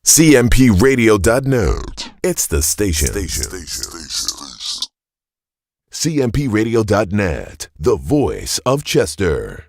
CMPRadio.net. It's the station. CMPRadio.net, the voice of Chester.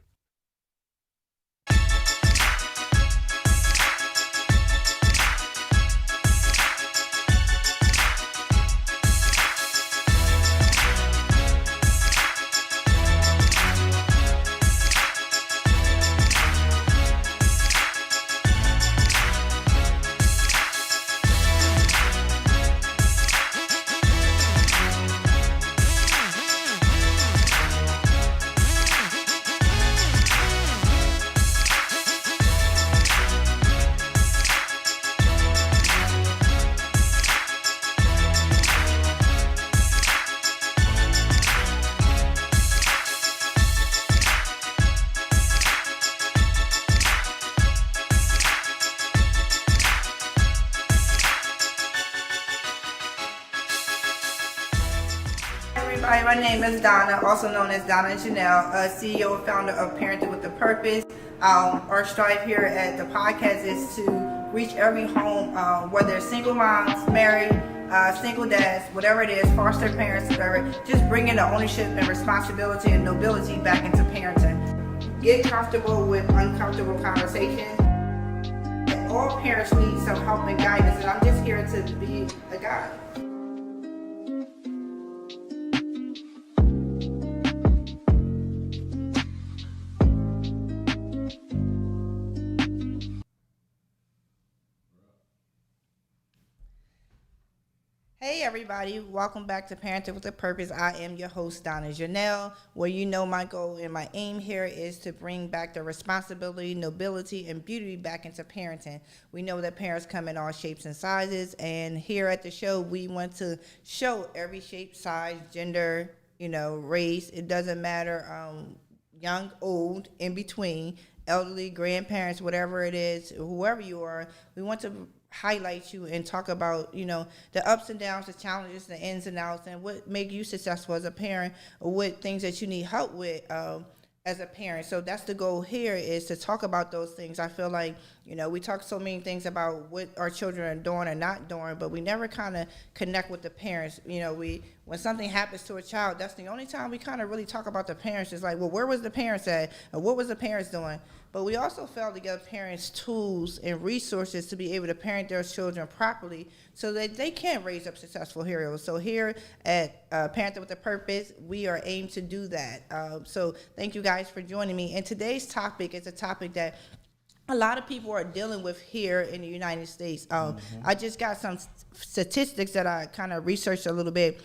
Hi, my name is Donna, also known as Donna Janel, CEO and founder of Parenting with a Purpose. Our strive here at the podcast is to reach every home, whether it's single moms, married, single dads, whatever it is, foster parents, whatever, just bringing the ownership and responsibility and nobility back into parenting. Get comfortable with uncomfortable conversations. All parents need some help and guidance, and I'm just here to be a guide. Hey everybody, welcome back to Parenting with a Purpose. I am your host, Donna Janel, where you know my goal and my aim here is to bring back the responsibility, nobility, and beauty back into parenting. We know that parents come in all shapes and sizes, and here at the show, we want to show every shape, size, gender, race. It doesn't matter, young, old, in between, elderly, grandparents, whatever it is, whoever you are, we want to highlight you and talk about, the ups and downs, the challenges, the ins and outs, and what make you successful as a parent, or what things that you need help with as a parent. So that's the goal here, is to talk about those things. I feel like, we talk so many things about what our children are doing or not doing, but we never kind of connect with the parents. When something happens to a child, that's the only time we kind of really talk about the parents. It's like, well, where was the parents at? Or what was the parents doing? But we also fail to give parents tools and resources to be able to parent their children properly so that they can raise up successful heroes. So here at Parenting with a Purpose, we are aimed to do that. So thank you guys for joining me. And today's topic is a topic that a lot of people are dealing with here in the United States. I just got some statistics that I kind of researched a little bit.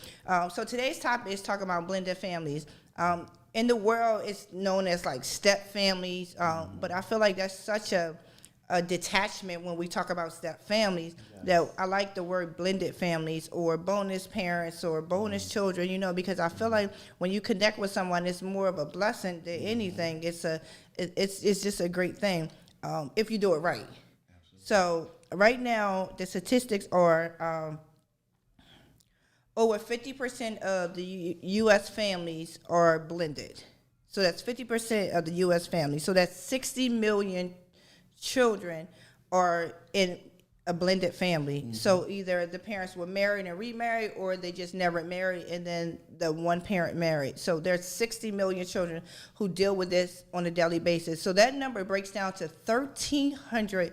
So today's topic is talking about blended families. In the world, it's known as like step families, but I feel like that's such a detachment when we talk about step families, that I like the word blended families or bonus parents or bonus children, because I feel like when you connect with someone, it's more of a blessing than anything. It's just a great thing if you do it right. Absolutely. So right now, the statistics are over 50% of the U.S. families are blended. So that's 50% of the U.S. families. So that's 60 million children are in a blended family. Mm-hmm. So either the parents were married and remarried, or they just never married and then the one parent married. So there's 60 million children who deal with this on a daily basis. So that number breaks down to 1,300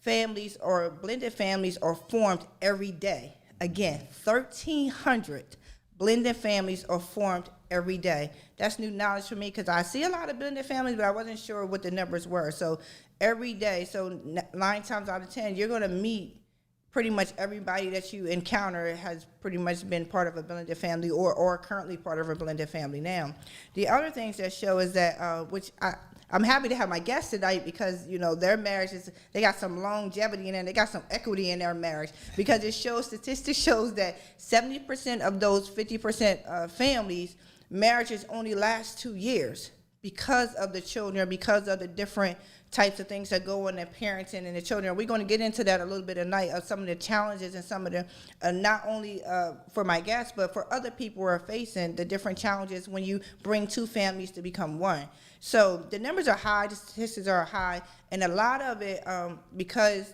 families or blended families are formed every day. Again, 1,300 blended families are formed every day. That's new knowledge for me, because I see a lot of blended families, but I wasn't sure what the numbers were. So every day, so 9 times out of 10, you're going to meet pretty much everybody that you encounter has pretty much been part of a blended family or currently part of a blended family now. The other things that show is that, which I'm happy to have my guests tonight, because, their marriages, they got some longevity in it, and they got some equity in their marriage, because statistics shows that 70% of those 50% families, marriages only last 2 years because of the children, because of the different types of things that go on in parenting and the children. We're going to get into that a little bit tonight, of some of the challenges and some of the, not only for my guests, but for other people who are facing the different challenges when you bring two families to become one. So the numbers are high, the statistics are high, and a lot of it because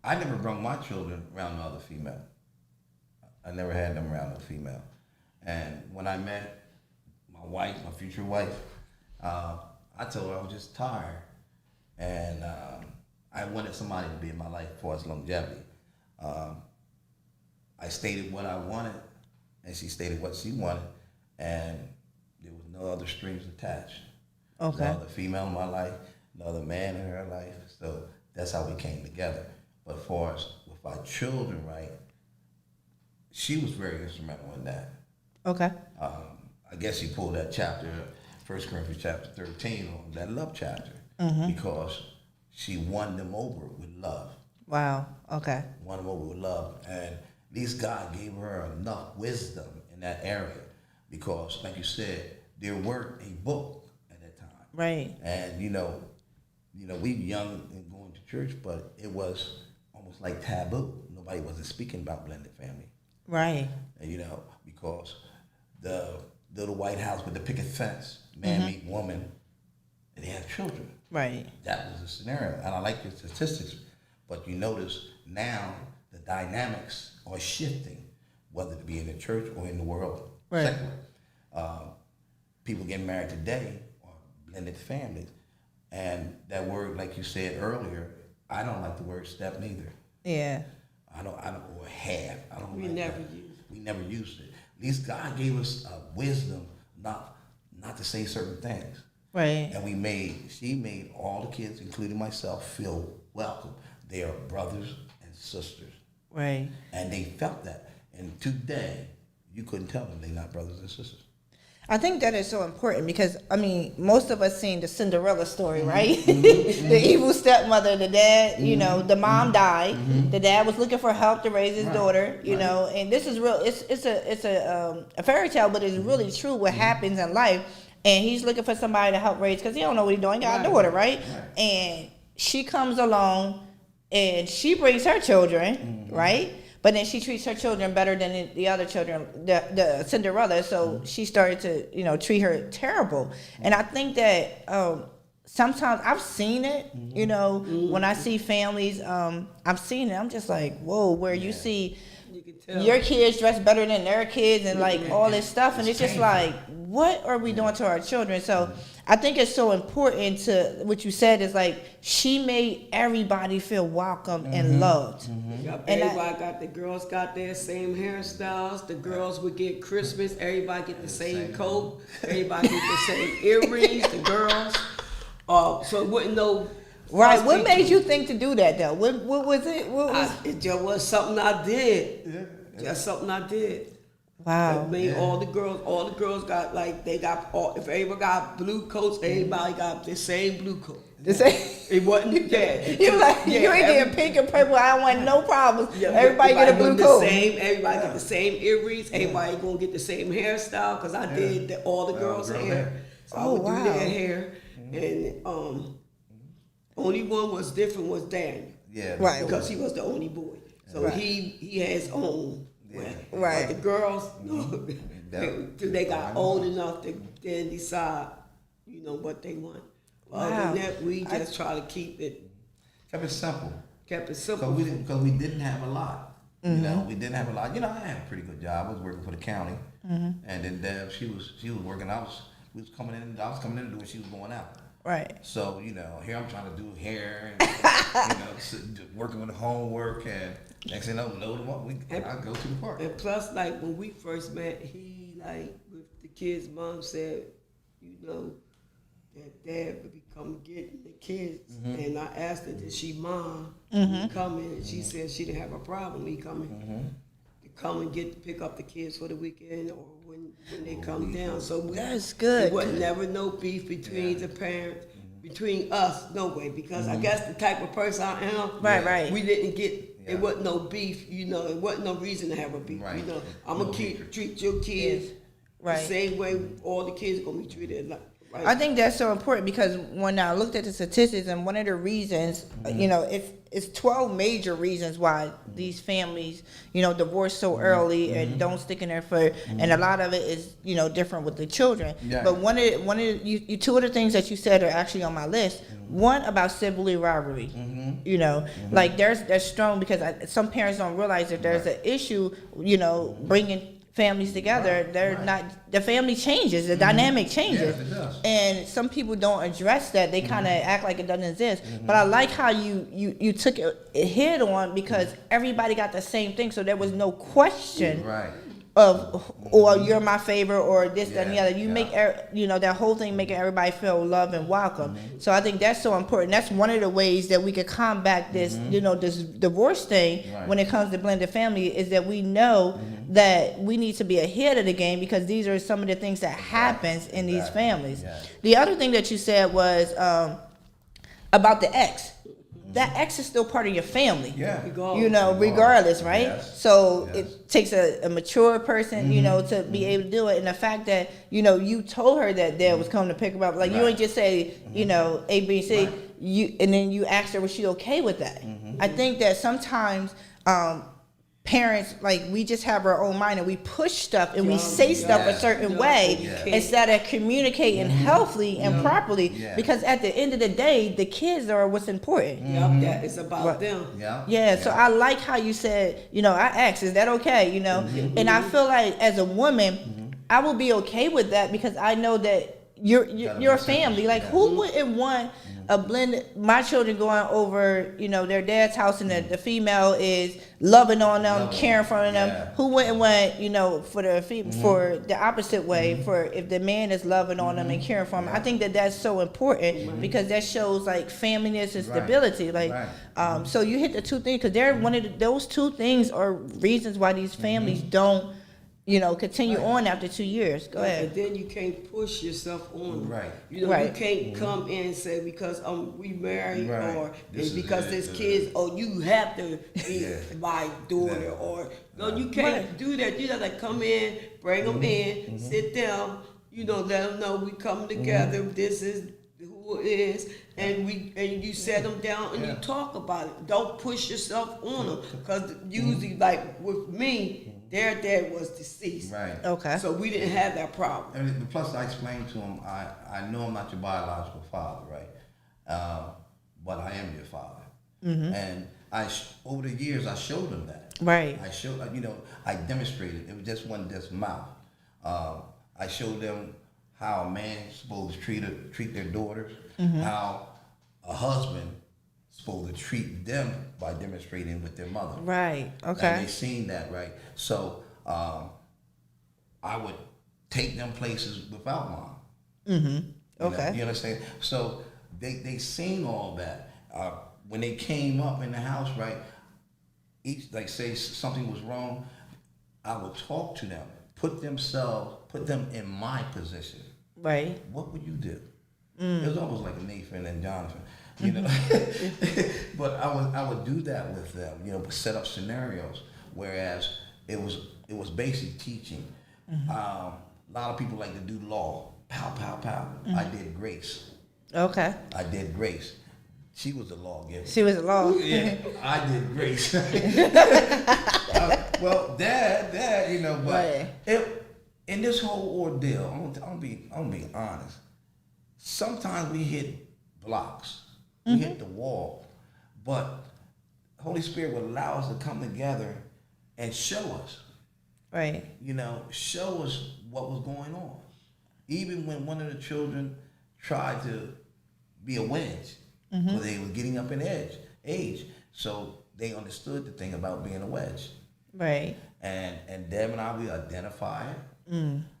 I never brought my children around another female. I never had them around a female. And when I met my wife, my future wife, I told her I was just tired. And I wanted somebody to be in my life for its longevity. I stated what I wanted, and she stated what she wanted, and there was no other strings attached. Okay. No other female in my life, no other man in her life. So that's how we came together. But for us, with our children, right, she was very instrumental in that. Okay. I guess she pulled that chapter, 1 Corinthians chapter 13, on that love chapter, because she won them over with love. Wow. Okay. Won them over with love. And at least God gave her enough wisdom in that area, because, like you said, there weren't a book at that time. Right. And, we young and going to church, but it was almost like taboo. Nobody wasn't speaking about blended family. Right. And, because the little White House with the picket fence, man meet woman, and they have children. Right. That was the scenario. And I like your statistics, but you notice now the dynamics are shifting, whether it be in the church or in the world. Right. Secular. People getting married today are blended families. And that word, like you said earlier, I don't like the word step neither. Yeah. I don't, or have. I don't We like never that. used it. We never used it. At least God gave us wisdom not to say certain things. Right. And she made all the kids, including myself, feel welcome. They are brothers and sisters. Right. And they felt that. And today, you couldn't tell them they're not brothers and sisters. I think that is so important because, most of us seen the Cinderella story, right? The evil stepmother, the dad, the mom died. The dad was looking for help to raise his daughter, and this is real. It's a fairy tale, but it's really true what happens in life. And he's looking for somebody to help raise because he don't know what he's doing. He got a daughter, right? And she comes along and she brings her children, right? But then she treats her children better than the other children, the Cinderella. So she started to, treat her terrible. And I think that sometimes I've seen it, when I see families, I've seen it. I'm just like, whoa, where you see You can tell. your kids dressed better than their kids and like all this stuff. And it's just like, what are we doing to our children? So I think it's so important to what you said is like she made everybody feel welcome and loved. Yep, And everybody the girls got their same hairstyles. The girls would get Christmas. Everybody get the same coat. Everybody get the same earrings. The girls. So it wouldn't know. Right. What made you think to do that though? What was it? It just was something I did. Just something I did. Wow. I mean, all the girls got if everybody got blue coats, everybody got the same blue coat. The same. It wasn't that. You like you ain't getting pink and purple. I don't want no problems. Yeah, everybody get a blue coat. Everybody get the same earrings. Everybody gonna get the same hairstyle because I did all the girls' hair. So I would do their hair, and only one was different was Daniel. Yeah. Right. Because he was the only boy, so he had his own. Right. But the girls, they got old enough to then decide, what they want. Other than that, we just try to keep it simple. Kept it simple. Because we didn't have a lot. We didn't have a lot. I had a pretty good job. I was working for the county, and then Deb, she was working. I was coming in to do what she was going out. Right. So here I'm trying to do hair, and working with the homework, and next thing I know, I go to the park. And plus, like when we first met, he with the kids' mom said, that Dad would be coming getting the kids, and I asked her, did she mom come in? And she said she didn't have a problem. He coming to come and pick up the kids for the weekend or when they come down. So that's good. There was never no beef between the parents, between us, no way, because I guess the type of person I am, right. We didn't get. It wasn't no beef, it wasn't no reason to have a beef. Right. I'm gonna treat your kids the Right. same way all the kids are gonna be treated. Right. I think that's so important because when I looked at the statistics, and one of the reasons, it's 12 major reasons why these families, divorce so early and don't stick in there for, and a lot of it is, different with the children. Yeah. But one of you two of the things that you said are actually on my list. One about sibling rivalry, like that's strong because some parents don't realize that there's an issue, bringing families together. The family changes, the dynamic changes. Yes, it does. And some people don't address that. They kind of act like it doesn't exist. But I like how you took it head on because everybody got the same thing, so there was no question of or you're my favorite or this that and the other. You make that whole thing making everybody feel loved and welcome. So I think that's so important. That's one of the ways that we could combat this this divorce thing when it comes to blended family, is that we know that we need to be ahead of the game because these are some of the things that happens in these families. The other thing that you said was about the ex. That ex is still part of your family. Yeah. Regardless, right? Yes. So it takes a mature person, to be able to do it. And the fact that, you told her that Dad was coming to pick her up. Like, you ain't just say, A, B, C, and then you asked her, was she okay with that? I think that sometimes parents, like, we just have our own mind and we push stuff and we say stuff a certain way instead of communicating healthy and properly, because at the end of the day, the kids are what's important. Yeah, it's about them. So I like how you said, I asked, is that okay? And I feel like as a woman, I will be okay with that because I know that you're a family. Like, who wouldn't want a blend? My children going over, their dad's house, and the female is loving on them, caring for them. Who wouldn't want, for the opposite way, for if the man is loving on them and caring for them? I think that that's so important because that shows like familyness and stability. So you hit the two things because they're those two things are reasons why these families don't continue on after 2 years. Go ahead. And then you can't push yourself on. You can't come in and say because we married or because there's kids, you have to be my daughter or no, you can't do that. You have to come in, bring them in, sit down, let them know we come together. This is who it is, and you set them down and you talk about it. Don't push yourself on them because usually, like with me. Their dad was deceased. Okay. So we didn't have that problem. And plus, I explained to him, I know I'm not your biological father, but I am your father. And over the years, I showed him that. I showed, I demonstrated. It was just wasn't just mouth. I showed them how a man's supposed to treat their daughters, how a husband supposed to treat them by demonstrating with their mother. Okay. And they seen that, So I would take them places without mom. Okay. You understand? So they seen all that. When they came up in the house, each say something was wrong, I would talk to them, put them in my position. What would you do? It was almost like Nathan and Jonathan. But I would do that with them, set up scenarios. Whereas it was basic teaching. A lot of people like to do law, pow, pow, pow. I did grace. Okay. I did grace. She was a lawgiver. She was a law. Yeah, I did grace. Well, Dad, but in this whole ordeal, I'm gonna be honest. Sometimes we hit blocks. We hit the wall, but Holy Spirit would allow us to come together and show us. Show us what was going on. Even when one of the children tried to be a wedge, because they were getting up in age. So they understood the thing about being a wedge. And Deb and I, we identify it,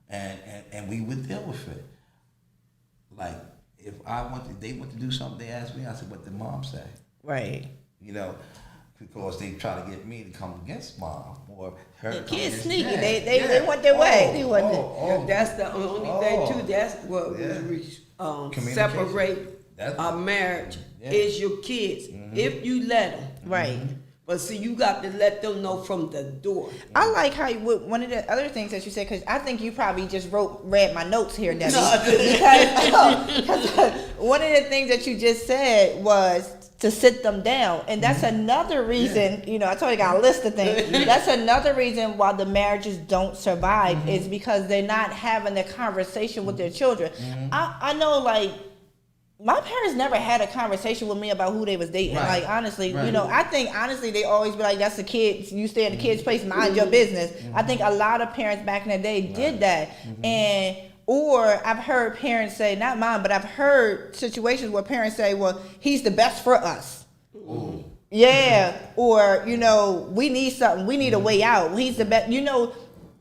and we would deal with it. Like, if they want to do something, they ask me, I said, what did mom say? Because they try to get me to come against mom or her. The kids sneaky. They want their way. That's the only thing too. That's what would separate a marriage is your kids. If you let them. But see, you got to let them know from the door. I like how one of the other things that you said, because I think you probably just read my notes here, Debbie. Because one of the things that you just said was to sit them down. And that's another reason, I told you I got a list of things. That's another reason why the marriages don't survive is because they're not having a conversation with their children. I know, like, my parents never had a conversation with me about who they was dating. Right. Like, honestly, Right. I think, honestly, they always be like, that's the kid. You stay in the kid's place, mind your business. I think a lot of parents back in the day did that. Or I've heard parents say, not mine, but I've heard situations where parents say, well, he's the best for us. Ooh. Yeah. Or, we need something. We need a way out. He's the best.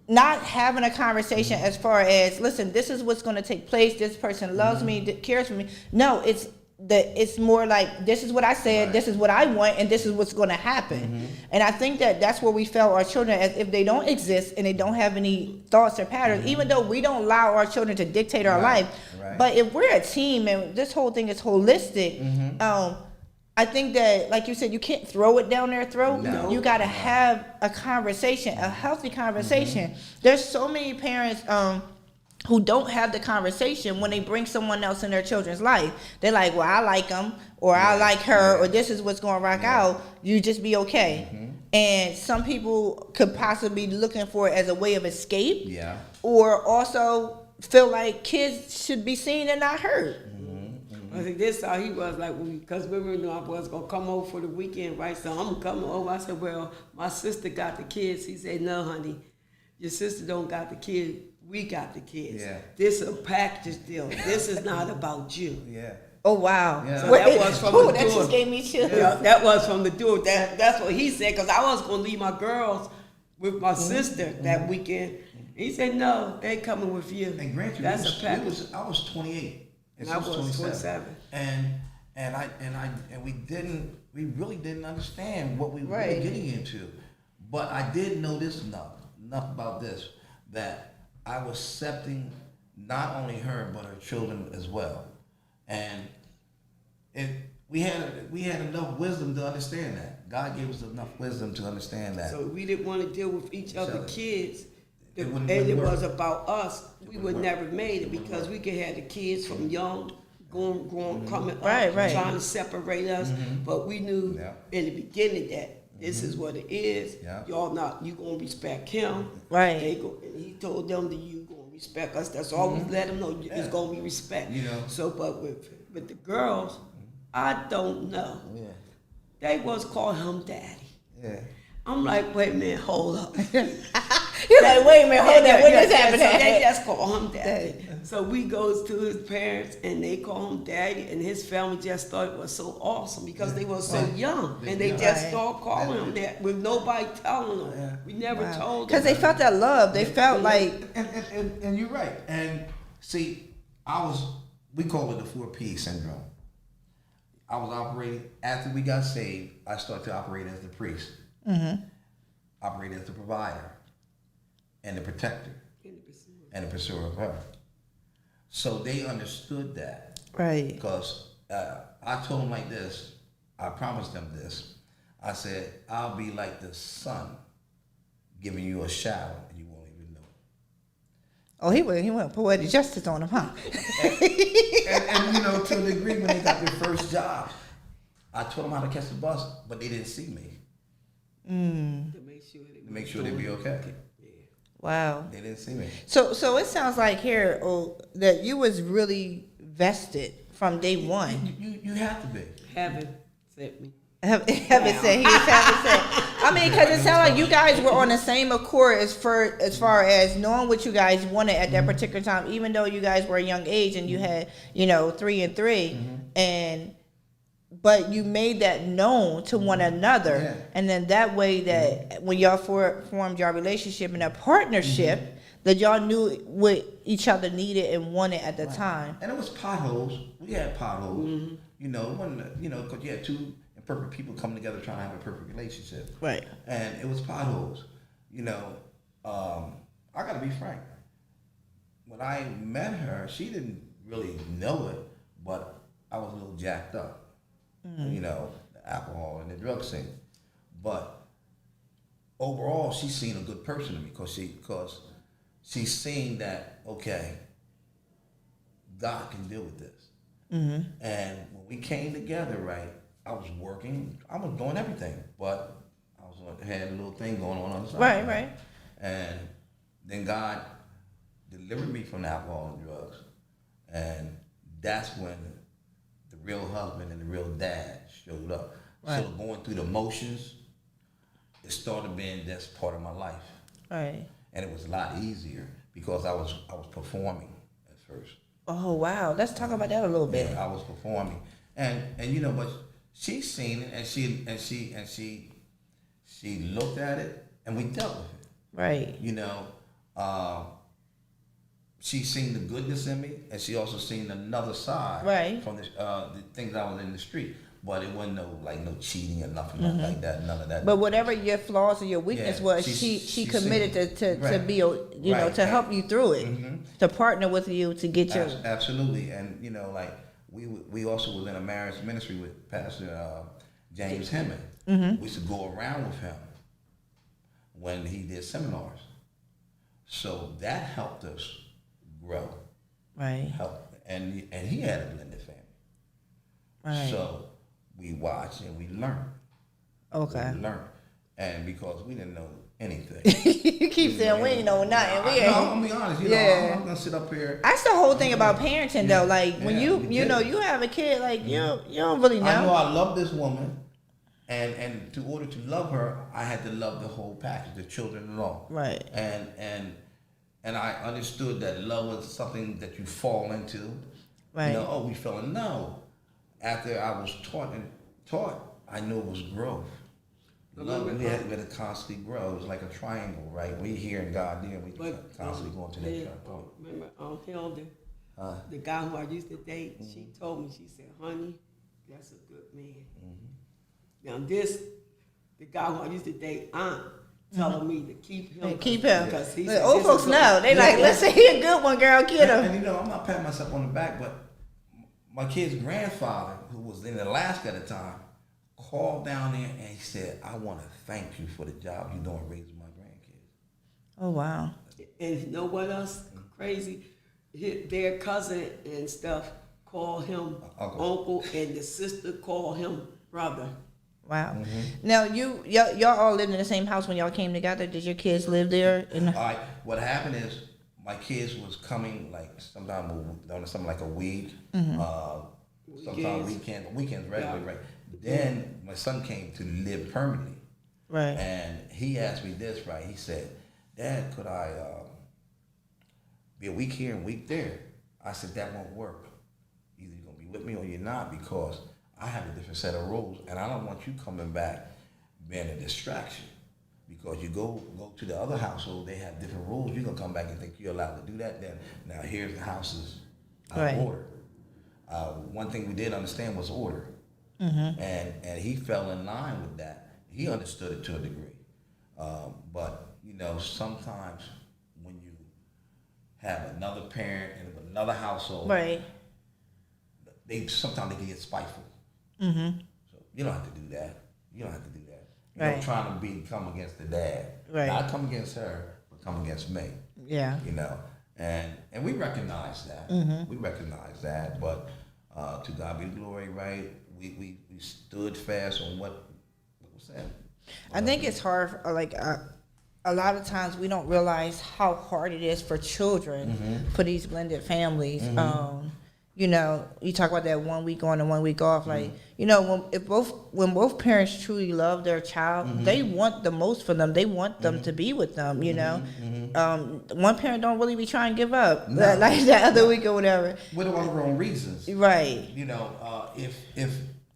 Not having a conversation as far as, listen, this is what's going to take place. This person loves me, cares for me. No, it's more like, this is what I said, this is what I want, and this is what's going to happen. And I think that's where we fail our children, as if they don't exist and they don't have any thoughts or patterns, even though we don't allow our children to dictate our life. Right. But if we're a team and this whole thing is holistic, I think that, like you said, you can't throw it down their throat. No. You got to have a conversation, a healthy conversation. There's so many parents who don't have the conversation when they bring someone else in their children's life. They're like, well, I like him, or I like her, or this is what's going to rock out. You just be okay. And some people could possibly be looking for it as a way of escape. Yeah. Or also feel like kids should be seen and not heard. I think this how he was like, because we knew I was going to come over for the weekend, right? So I'm coming over. I said, well, my sister got the kids. He said, no, honey, your sister don't got the kids. We got the kids. Yeah. This is a package deal. This is not about you. Yeah. Oh, wow. Yeah. So that was from the door. That just gave me chills. Yeah, that was from the door. That's what he said, because I was going to leave my girls with my sister that weekend. He said, no, they coming with you. And granted, that's a package. I was 28. And I was 27. And we really didn't understand what we were getting into. But I did know this enough about this, that I was accepting not only her but her children as well. And we had enough wisdom to understand that. God gave us enough wisdom to understand that. So we didn't want to deal with each other's kids. It It was about us. We would never made it because we could have the kids from young, going, coming up, trying to separate us. But we knew in the beginning that this is what it is. Yeah. You gonna respect him. Right. And he told them that you gonna respect us. That's all we let them know. It's gonna be respect. So, but with the girls, I don't know. Yeah. They was calling him daddy. Yeah. I'm like, wait a minute, hold up. You're like, wait a minute, hold on, when this happened? So they just call him daddy. So we goes to his parents and they call him daddy, and his family just thought it was so awesome because they were so young, and they just started calling him that with nobody telling them. We never told them. Because they felt that love. They felt like... And you're right. And see, we call it the 4P syndrome. I was operating, after we got saved, I started to operate as the priest. Operate as the provider and the protector and the pursuer of her. So they understood that. Right. Because I told them like this, I promised them this. I said, I'll be like the sun giving you a shower and you won't even know it. Oh, he went poetic justice on him, huh? and to a degree, when they got their first job, I told them how to catch the bus, but they didn't see me. To make sure they'd be okay. Wow. They didn't see me. So it sounds like here that you was really vested from day one. You have to be. Heaven sent me. Heaven said he was heaven sent. I mean, because it sounds like you guys were on the same accord as far as knowing what you guys wanted at that particular time, even though you guys were a young age and you had 3 and 3, but you made that known to one another, and then that way that when y'all formed your relationship and a partnership, that y'all knew what each other needed and wanted at the time. And it was potholes. We had potholes. Because you had two imperfect people coming together trying to have a perfect relationship. Right. And it was potholes. I got to be frank. When I met her, she didn't really know it, but I was a little jacked up. The alcohol and the drug scene. But overall, she's seen a good person in me because she's seen that, okay, God can deal with this. And when we came together, right, I was working, I was doing everything, but had a little thing going on the side. Right. And then God delivered me from alcohol and drugs. And that's when the real husband and the real dad showed up. Right. So going through the motions, it started being just part of my life. Right. And it was a lot easier because I was performing at first. Oh wow, let's talk about that a little bit. Yeah, I was performing, and but she's seen it, and she looked at it, and we dealt with it. Right. She seen the goodness in me, and she also seen another side. Right. From the things I was in the street. But it wasn't no cheating or nothing like that, none of that. But whatever your flaws or your weakness was, she committed to be, to help you through it, to partner with you to get your... Absolutely. And, we also was in a marriage ministry with Pastor James Hemming. We used to go around with him when he did seminars. So that helped us grow. Right. And he had a blended family. Right. So we watched and we learned. Okay. We learned. And because we didn't know anything. You keep saying we ain't know nothing. I'm gonna be honest. I'm not gonna sit up here. That's the whole thing about parenting, though. Like when you have a kid, like you don't really know. I know I love this woman, and to order to love her, I had to love the whole package, the children and all. Right. And I understood that love was something that you fall into. Right. We fell in love. After I was taught, I knew it was growth. Love, we had to constantly grow. It was like a triangle, right? We here and God there, we constantly going to that triangle. Remember, Hilda, the guy who I used to date, she told me, she said, honey, that's a good man. Now the guy who I used to date, Aunt, telling me to keep him. Keep him. Because he said, old folks know. They like, listen, he a good one, girl, get him. And I'm not patting myself on the back, but my kid's grandfather, who was in Alaska at the time, called down there and he said, I want to thank you for the job you're doing raising my grandkids. Oh, wow. And you know what else crazy? Their cousin and stuff call him uncle, and the sister call him brother. Wow. Now, y'all all lived in the same house when y'all came together. Did your kids live there? All right. What happened is my kids was coming something like a week, sometimes weekends regularly, right? Then my son came to live permanently. Right. And he asked me this, right? He said, Dad, could I be a week here and a week there? I said, that won't work. Either you're going to be with me or you're not, because I have a different set of rules, and I don't want you coming back being a distraction. Because you go to the other household, they have different rules. You're going to come back and think you're allowed to do that. Then now here's the houses out of order. One thing we did understand was order. And he fell in line with that. He understood it to a degree. But, sometimes when you have another parent in another household, right, sometimes they can get spiteful. So you don't have to do that. You don't trying to come against the dad. Right. Not come against her, but come against me. Yeah. And we recognize that. We recognize that. But to God be the glory, right? We stood fast on what was said. I think it's hard. A lot of times we don't realize how hard it is for children for these blended families. You talk about that 1 week on and 1 week off. When both parents truly love their child, they want the most for them. They want them to be with them. One parent don't really be trying to give up like that other week or whatever. With all their own reasons, right?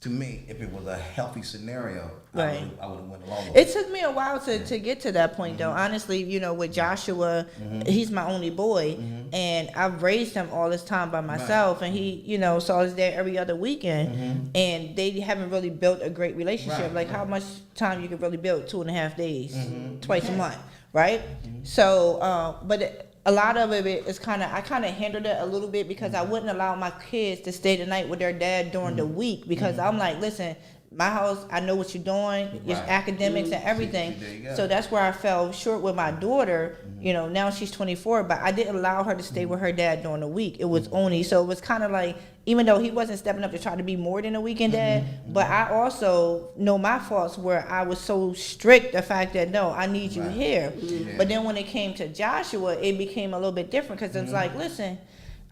If it was a healthy scenario, right, I would have went along with it. It took me a while to get to that point, though. Honestly, with Joshua, he's my only boy, and I've raised him all this time by myself, and he, saw his dad every other weekend, and they haven't really built a great relationship. How much time you could really build? 2.5 days, twice a month, right? So, a lot of it is I kind of hindered it a little bit because I wouldn't allow my kids to stay the night with their dad during the week because I'm like, listen, my house, I know what you're doing, your Right. academics and everything. There you go. So that's where I fell short with my daughter. You know, now she's 24, but I didn't allow her to stay with her dad during the week. It was only, so it was kind of like, even though he wasn't stepping up to try to be more than a weekend dad, but I also know my faults where I was so strict, the fact that, no, I need you Right. here. Yeah. But then when it came to Joshua, it became a little bit different because it's like, listen,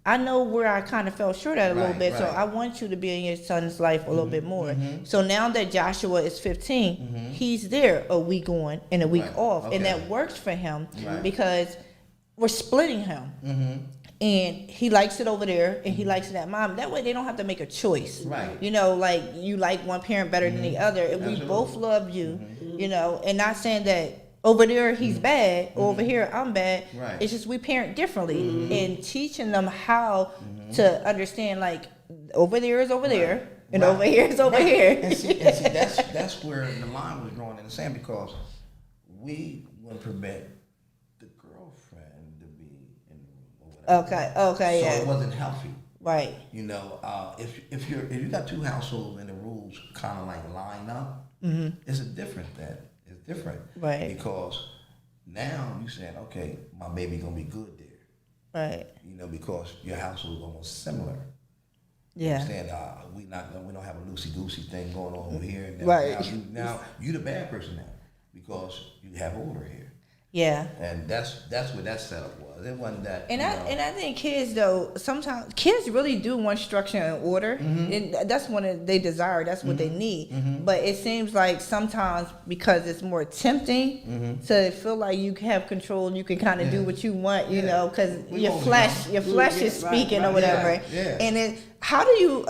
I know where I kind of fell short at a little Right, bit, so right. I want you to be in your son's life a little bit more. So now that Joshua is 15, he's there a week on and a week Right, off, and okay. that works for him Right. because we're splitting him. And he likes it over there, and he likes it at mom. That way, they don't have to make a choice. Right. You know, like you like one parent better than the other. If we Absolutely. both love you, you know, and not saying that over there he's bad, or over here I'm bad. Right. It's just we parent differently, and teaching them how to understand. Like over there is over there, and Right. over here is over Right. here. And see, that's where the line was drawn in the sand, because we would prevent the girlfriend to be in the room or whatever. Okay, So yeah, it wasn't healthy. right, You know, if you got two households and the rules kind of like line up, it's a different thing. It's different, Right. Because now you saying, okay, my baby gonna be good there, right, you know, because your household is almost similar. yeah, Understand? We don't have a loosey goosey thing going on over here. And Right. Now you the bad person now because you have order here, yeah. and that's what that setup was. It wasn't that. And you I know, and I think kids though sometimes kids really do want structure and order, and that's what they desire. That's what they need. But it seems like sometimes because it's more tempting to feel like you have control and you can kind of do what you want, you know, because We your both flesh know. is Right, speaking right, or whatever. yeah. And it, how do you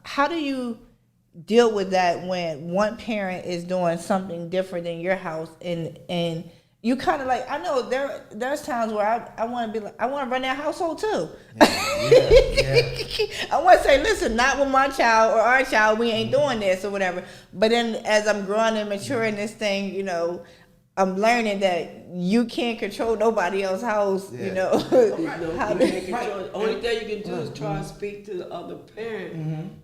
how do you deal with that when one parent is doing something different than your house, and you kind of like, I know there's times where I want to be like, I want to run that household too. yeah. I want to say, listen, not with my child or our child, we ain't doing this or whatever. But then as I'm growing and maturing this thing, you know, I'm learning that you can't control nobody else's house, you Yeah. know. No, How you to- can't control it. Only thing you can do is try to speak to the other parent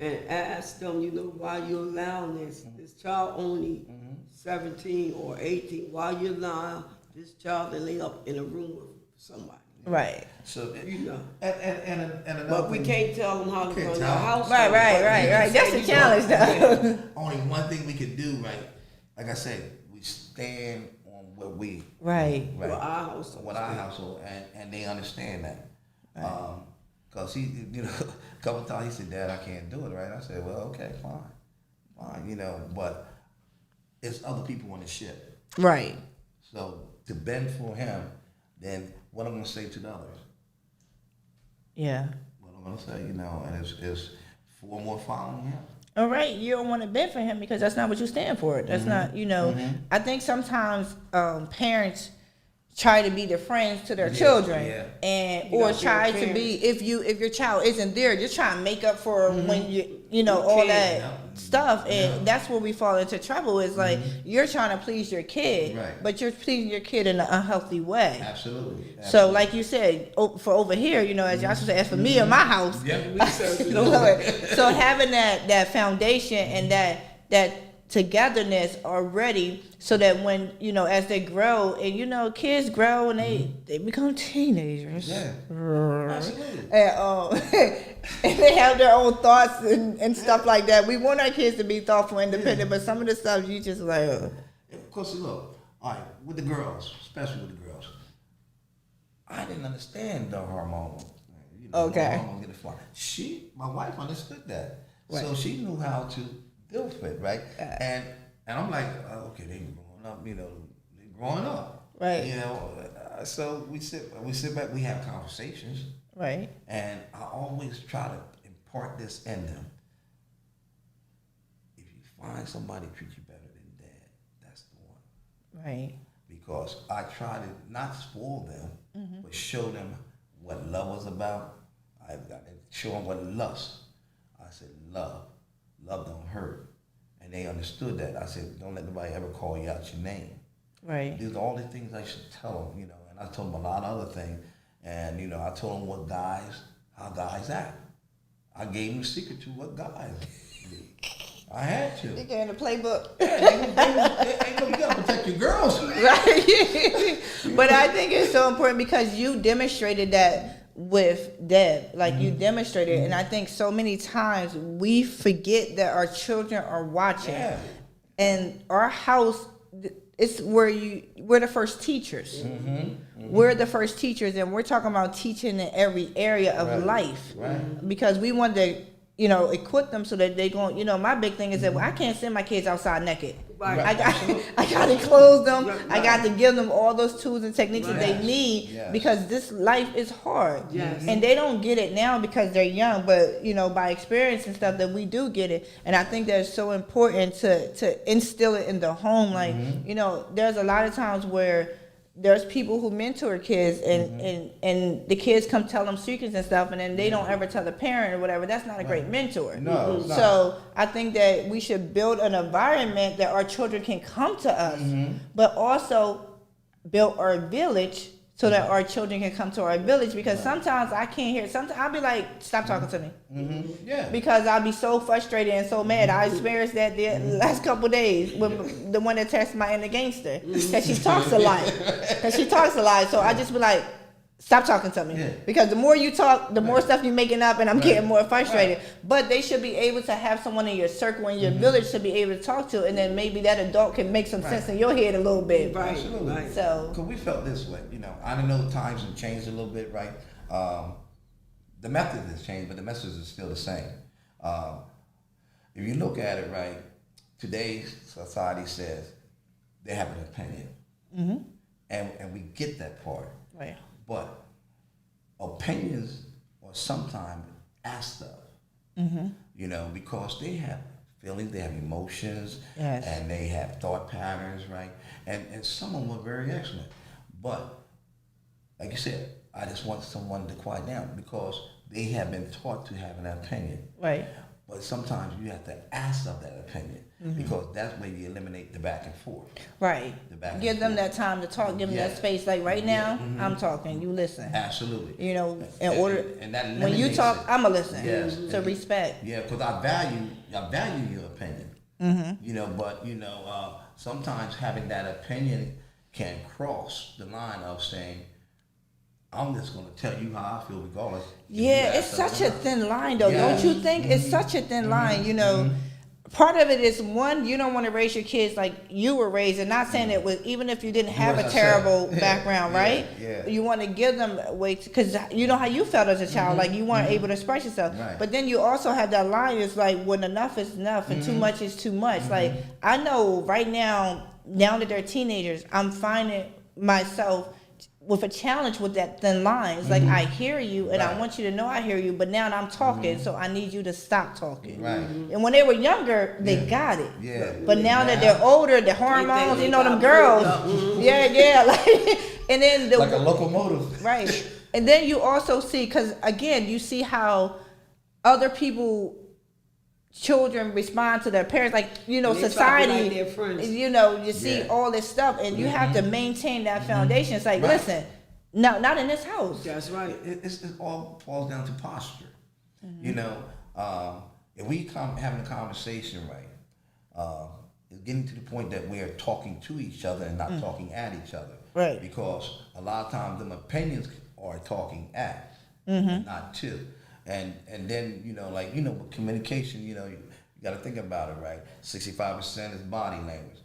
and ask them, you know, why you allowing this child only 17 or 18, why you allow this child to lay up in a room with somebody. Right. So You know. and another But we thing- can't tell them how to Can't run tell their 'em. house. Right. That's the challenge, though. Only one thing we could do, right? Like I said, we stand on what we Right. right. With our household. With our household, and they understand that. Cause he, you know, a couple of times he said, "Dad, I can't do it." Right? I said, "Well, okay, fine, you know." But it's other people on the ship, Right. so to bend for him, then what I'm gonna say to the others? Yeah. What I'm gonna say, you know, and it's 4 more following him. All right, you don't want to bend for him because that's not what you stand for. That's not, you know. I think sometimes parents try to be the friends to their children, yeah. and You or gotta be try a to parent. be if your child isn't there, just try and make up for when you know You all can't. that Yeah. stuff, and Yeah. that's where we fall into trouble. Is like you're trying to please your kid, Right. but you're pleasing your kid in an unhealthy way. Absolutely. So, like you said, for over here, you know, as Joshua said, as for me and my house, Yeah. We serve the Lord. so having that foundation and that togetherness already, so that when, you know, as they grow, and you know, kids grow and they become teenagers. Yeah. Absolutely. And they have their own thoughts and stuff like that. We want our kids to be thoughtful and independent, but some of the stuff you just like, Of course, look, all right, with the girls, especially with the girls, I didn't understand the hormonal. You know, Okay. hormonal get a fly. My wife understood that, Right. so she knew how to deal with it, right? And I'm like, oh, okay, they growing up, you know, they growing up, Right. You know, so we sit back, we have conversations, right, and I always try to impart this in them. If you find somebody who treats you better than dad, that's the one. right, Because I try to not spoil them, but show them what love was about. I've got to show them what lust. I said, love don't hurt. And they understood that. I said, don't let nobody ever call you out your name. right, These are all the things I should tell them, you know. And I told them a lot of other things. And, you know, I told them how guys act. I gave him the secret to what God did. I had to. You get in the playbook. You gotta protect your girls. Right. But I think it's so important because you demonstrated that with Deb. Like you demonstrated it. And I think so many times we forget that our children are watching. Yeah. And our house, it's we're the first teachers. We're the first teachers, and we're talking about teaching in every area of life. Right. Because we want to, equip them so that they going, my big thing is that I can't send my kids outside naked. Right. I got to clothe them. Right. I got to give them all those tools and techniques that they need because this life is hard. Yes. And they don't get it now because they're young, but by experience and stuff that we do get it. And I think that's so important to instill it in the home. Like, there's a lot of times where there's people who mentor kids and the kids come tell them secrets and stuff and then they don't ever tell the parent or whatever. That's not a great mentor. No, it's not. So I think that we should build an environment that our children can come to us, but also build our village so that our children can come to our village, because sometimes I can't hear. Sometimes I'll be like, stop talking to me. Yeah. Because I'll be so frustrated and so mad. I experienced that the last couple of days with the one that texted my inner gangster. Because she talks a lot. So I just be like, stop talking to me. Yeah. Because the more you talk, the more stuff you're making up, and I'm getting more frustrated. But they should be able to have someone in your circle, in your village, to be able to talk to, and then maybe that adult can make some sense in your head a little bit. Right. Absolutely. Right. So, Because we felt this way, I don't know, times have changed a little bit, right? The method has changed, but the message is still the same. If you look at it, right, today's society says they have an opinion. And we get that part. right. But opinions are sometimes asked of, because they have feelings, they have emotions, Yes. and they have thought patterns, right? And some of them are very excellent. But, like you said, I just want someone to quiet down because they have been taught to have an opinion. Right. But sometimes you have to ask of that opinion because that's where you eliminate the back and forth. Right. The back and Give them forth. that time to talk. Give them that space. Like right now, I'm talking. You listen. Absolutely. In And- order, and that when you eliminates talk, it. I'ma listen. Yes. To respect. Yeah, because I value your opinion. But sometimes having that opinion can cross the line of saying, I'm just going to tell you how I feel regardless. Yeah, it's such a thin line, though. Yeah. Don't you think? It's such a thin line. Part of it is, one, you don't want to raise your kids like you were raised, and not saying it was, even if you didn't have a terrible background, right? Yeah. You want to give them a way, because you know how you felt as a child, like you weren't able to express yourself. Right. But then you also have that line, it's like when enough is enough and too much is too much. Like, I know right now that they're teenagers, I'm finding myself with a challenge with that thin line. It's like, I hear you and I want you to know I hear you, but now I'm talking, so I need you to stop talking. Right. And when they were younger, they got it. Yeah. But now that they're older, the hormones, them girls. Yeah, like, and then the Like a locomotive. right. And then you also see, because again, you see how other people, children respond to their parents, like They try to be society, like their friends. you see Yeah. all this stuff, and you have to maintain that foundation. It's like, listen, no, not in this house. That's right. It all falls down to posture. If we having a conversation, right, it's getting to the point that we are talking to each other and not talking at each other. Right. Because a lot of times them opinions are talking at, and not to. And then, with communication, you got to think about it, right? 65% is body language.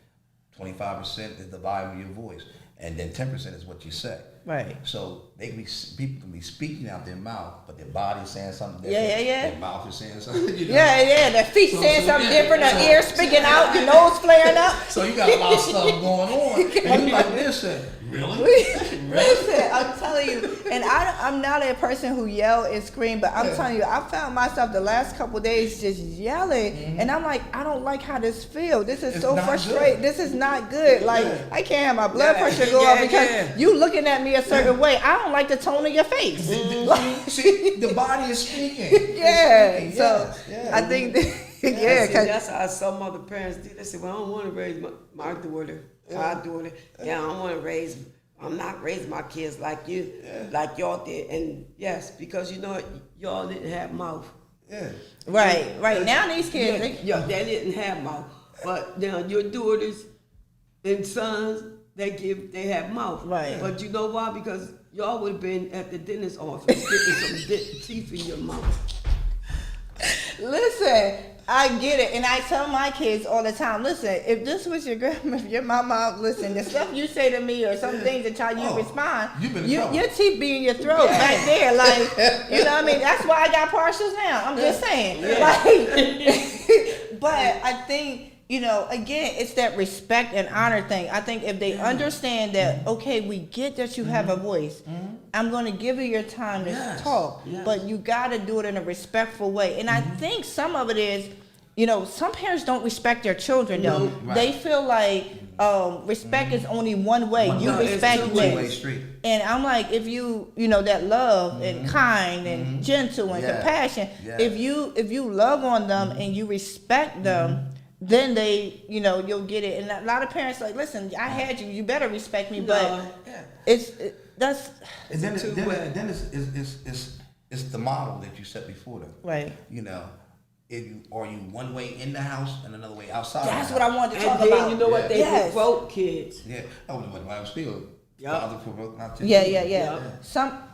25% is the volume of your voice. And then 10% is what you say. Right. So people can be speaking out their mouth, but their body's saying something different. Yeah. Their mouth is saying something. Their feet saying something different, their ears speaking out, your nose flaring up. So you got a lot of stuff going on. And you like this, really? Listen, I'm telling you, and I'm not a person who yell and scream, but I'm telling you, I found myself the last couple of days just yelling, and I'm like, I don't like how this feels. This is so frustrating. This is not good. Like, I can't have my blood pressure go up because you looking at me a certain way. I don't like the tone of your face. See, the body is speaking. So I think That's how some other parents do. They say, well, I don't want to raise my daughter, our daughter. Yeah, I don't want to raise, I'm not raising my kids like you, like y'all did. And yes, because y'all didn't have mouth. Yeah. Right. Now these kids, they didn't have mouth, but now your daughters and sons, they have mouth. Right. But you know why? Because y'all would have been at the dentist office getting some teeth in your mouth. listen, I get it, and I tell my kids all the time. Listen, if this was your grandma, your mama, listen, the stuff you say to me or some things that how you respond, your teeth be in your throat back there, like you know what I mean. That's why I got partials now. I'm just saying, like, but I think. You know, again, it's that respect and honor thing. I think if they understand that, okay, we get that you have a voice. I'm going to give you your time to talk, but you got to do it in a respectful way. And I think some of it is, you know, some parents don't respect their children, though. They feel like respect is only one way. You respect me. And I'm like, if you know, that love and kind and gentle and compassion, if you love on them and you respect them, then they, you know, you'll get it. And a lot of parents like, listen, I had you. You better respect me. But it's the model that you set before them. Right. You know, are you one way in the house and another way outside? That's what I wanted to talk about. about. You know what they provoke kids. Yeah. Oh, but I'm still. Yeah.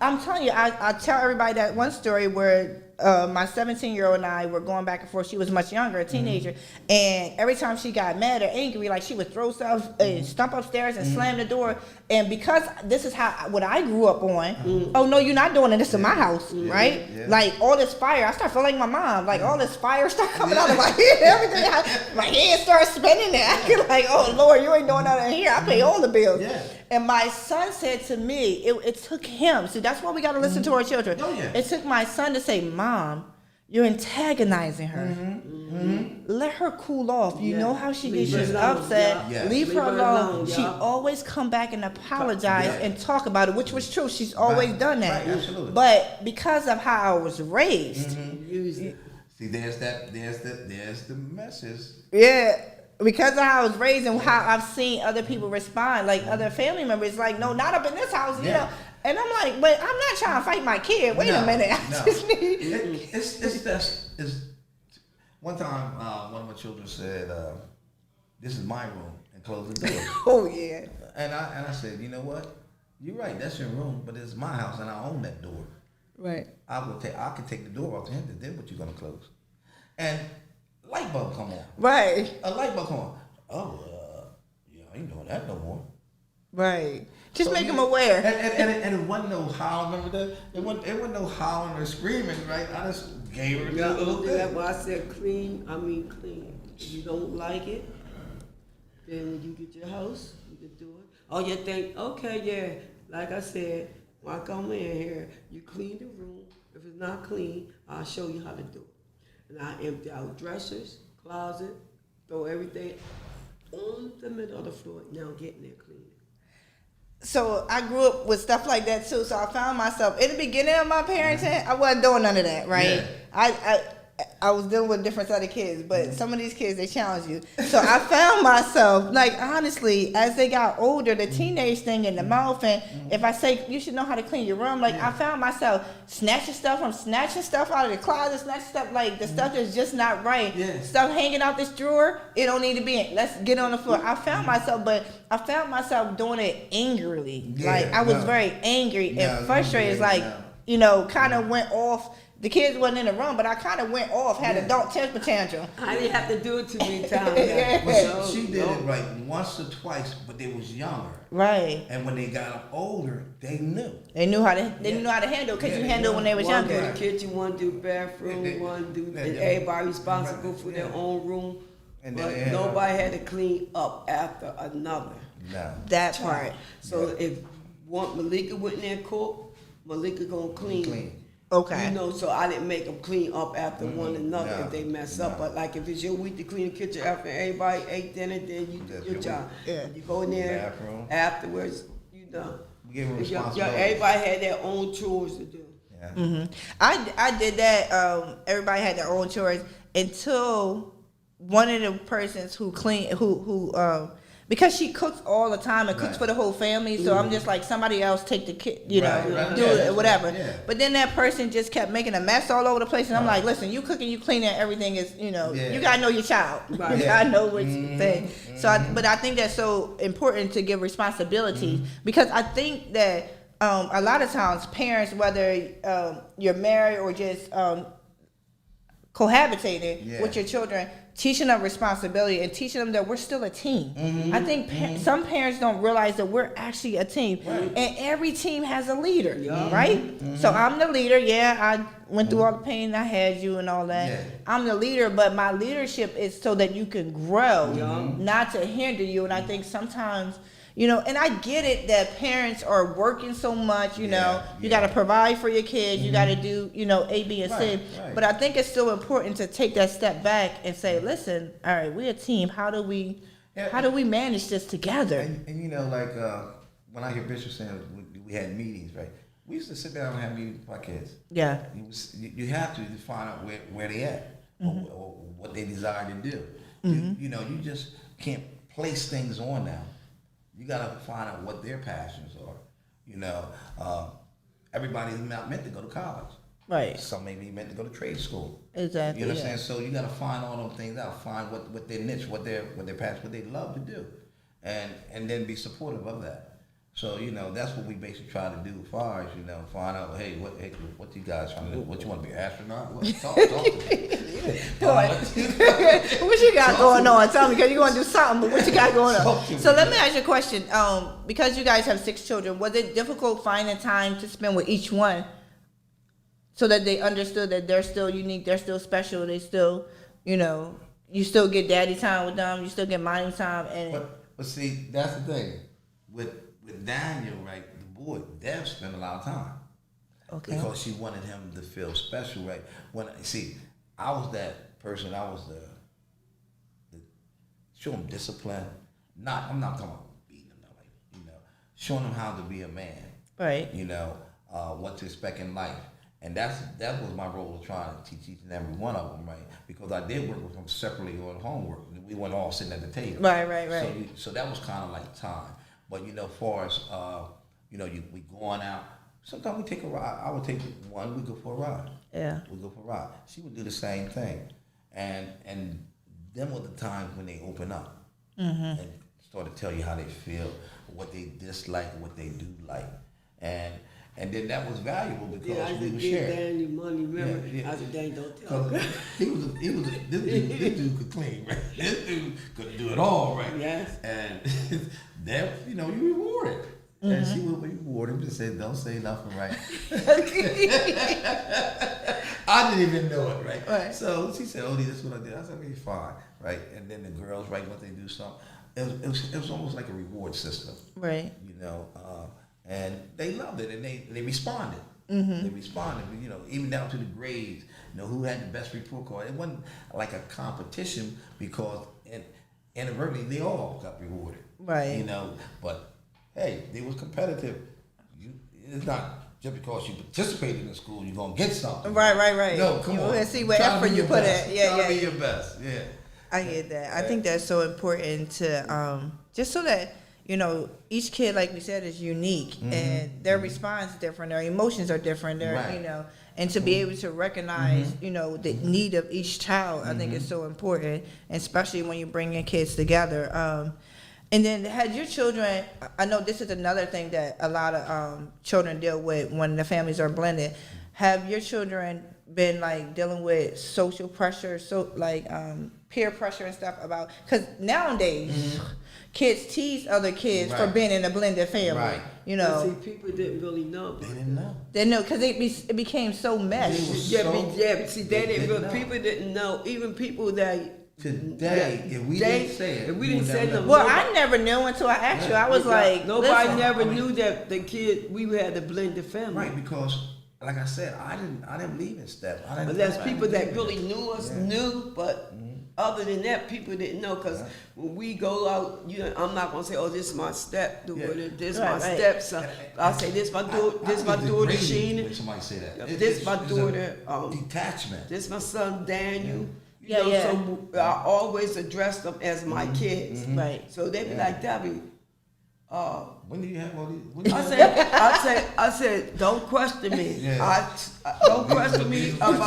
I'm telling you, I tell everybody that one story where my 17-year-old and I were going back and forth. She was much younger, a teenager, and every time she got mad or angry, like she would throw stuff and stomp upstairs and slam the door. And because this is what I grew up on, oh no, you're not doing it. This is my house, right? Yeah. Like all this fire, I start feeling like my mom. Like all this fire start coming out of my head. Everything, my head starts spinning. And I get like, oh Lord, you ain't doing nothing here. I pay all the bills. Yeah. And my son said to me, it took him. See, that's why we got to listen to our children. Oh, yeah. It took my son to say, Mom, you're antagonizing her. Let her cool off. You know how she gets. She's upset. Yeah. Leave her alone. She always come back and apologize and talk about it, which was true. She's always done that. Right, absolutely. But because of how I was raised. See, there's the message. Yeah. Because of how I was raised and how I've seen other people respond, like other family members, like, no, not up in this house, you know. And I'm like, but I'm not trying to fight my kid. Wait a minute. I just need. It's one time, one of my children said, "This is my room," and closed the door. Oh yeah. And I said, you know what? You're right. That's your room, but it's my house, and I own that door. Right. I can take the door off the hinges. Then what you gonna close? And light bulb come on. Right. A light bulb come on. Oh, I ain't doing that no more. Right. Just make them aware. And it wasn't no howling. Remember that? It wasn't no howling or screaming, right? I just gave her a little bit. That's why I said clean. I mean clean. If you don't like it, then when you get your house, you can do it. Oh, you think, okay, yeah. Like I said, when I come in here, you clean the room. If it's not clean, I'll show you how to do it. And I empty out dressers, closet, throw everything on the middle of the floor. Now get in there clean. So I grew up with stuff like that too. So I found myself in the beginning of my parenting, I wasn't doing none of that, right? Yeah. I was dealing with a different set of kids, but some of these kids, they challenge you. So I found myself, like, honestly, as they got older, the teenage thing in the mouth, and if I say, you should know how to clean your room, like, I found myself snatching stuff out of the closet, snatching stuff, like, the stuff that's just not right. Yeah. Stuff hanging out this drawer, it don't need to be in. Let's get on the floor. I found myself doing it angrily. Yeah, like, I was very angry and frustrated. Like, you know, kind of went off. The kids wasn't in the room, but I kind of went off, had a adult temper tantrum. I didn't have to do it too many times. Well, she did it like once or twice, but they was younger. Right. And when they got older, they knew. They knew how to handle because you handled when they was younger. One do the kitchen, one do bathroom, one do everybody responsible for their own room. And but nobody had to clean up after another. No. That part. So if Malika went in there and cooked, Malika gonna clean. Okay. You know, so I didn't make them clean up after one another if they mess up. But like if it's your week to clean the kitchen after everybody ate dinner, then you do your job. Yeah. You go in there afterwards, you know. Everybody had their own chores to do. Yeah. Mm-hmm. I did that. Everybody had their own chores until one of the persons who because she cooks all the time and cooks for the whole family. So I'm just like, somebody else take the kid, do it, whatever. Yeah. But then that person just kept making a mess all over the place, and I'm like, listen, you cooking, you cleaning, everything is, you gotta know your child. Right. You gotta know what you think. So, but I think that's so important to give responsibility, because I think that a lot of times parents, whether you're married or just cohabitating with your children, teaching them responsibility and teaching them that we're still a team. I think some parents don't realize that we're actually a team, and every team has a leader, right? So I'm the leader. Yeah, I went through all the pain, I had you and all that. I'm the leader, but my leadership is so that you can grow, not to hinder you. And I think sometimes, and I get it that parents are working so much, you got to provide for your kids, you got to do, A, B, and C. Right. But I think it's still important to take that step back and say, listen, all right, we're a team. How do we manage this together? And like when I hear Bishop saying we had meetings, right? We used to sit down and have meetings with our kids. Yeah. You have to find out where they at or what they desire to do. You just can't place things on them. You got to find out what their passions are. Everybody's not meant to go to college. Right. Some may be meant to go to trade school. Exactly. You know what I'm saying? So you got to find all those things out. Find what their niche, what their passion, what they love to do, and then be supportive of that. So that's what we basically try to do as far as find out. Hey, what you guys trying to do? What you want to be an astronaut? What? Talk to me. What you got going on? Tell me, because you're going to do something, but what you got going on? So let me ask you a question. Because you guys have 6 children, was it difficult finding time to spend with each one so that they understood that they're still unique, they're still special, they still, you still get daddy time with them, you still get mommy time? But see, that's the thing. With Daniel, right, the boy, Deb spent a lot of time. Okay. Because she wanted him to feel special, right? I was that person. I was the show him discipline. I'm not talking about beating him, showing him how to be a man. Right. What to expect in life, and that was my role of trying to teach each and every one of them, right? Because I did work with them separately on homework. We weren't all sitting at the table. Right. So that was kind of like time. But as far as we going out. Sometimes we take a ride. I would take one. We go for a ride. Yeah. We go for a ride. She would do the same thing, and them were the times when they open up and start to tell you how they feel, what they dislike, what they do like, and then that was valuable because we were sharing. Danny money, remember? Yeah. I said, Danny, don't tell me. This dude could clean, right? This dude could do it all, right? Yes. And that, you reward it. And she would reward him to say, don't say nothing, right? I didn't even know it, right? So she said, this is what I did. I said, okay, fine, right? And then the girls, right, once they do something, it was almost like a reward system. Right. And they loved it, and they responded. They responded, even down to the grades, who had the best report card. It wasn't like a competition because inadvertently they all got rewarded. Right. But hey, they was competitive. It's not just because you participated in the school you're gonna get something. Right. No, come on. Let's see what effort you put in. Try to be your best. Yeah. I get that. I think that's so important to just so that each kid, like we said, is unique and their response is different. Their emotions are different. And to be able to recognize the need of each child, I think is so important, especially when you bring your kids together. And then had your children, I know this is another thing that a lot of children deal with when the families are blended. Have your children been like dealing with social pressure, peer pressure and stuff about, because nowadays kids tease other kids for being in a blended family. Right. See, people didn't really know. They didn't know. They know because it became so meshed. See, people didn't know. Even people that. Today, if we didn't say it, we didn't say it. Well, I never knew until I asked you. I was like, nobody never knew that the kid, we had to blend the family. Right, because like I said, I didn't believe in step. But there's people that really knew us, but other than that, people didn't know. Because when we go out, I'm not gonna say, this is my stepdaughter, this is my stepson. I'll say this my daughter, Sheena. When somebody say that, this my daughter, detachment. This my son Daniel. You know, so I always address them as my kids. Right. So they be like, Debbie, when do you have all these? I said, don't question me. Yeah. Don't question me about,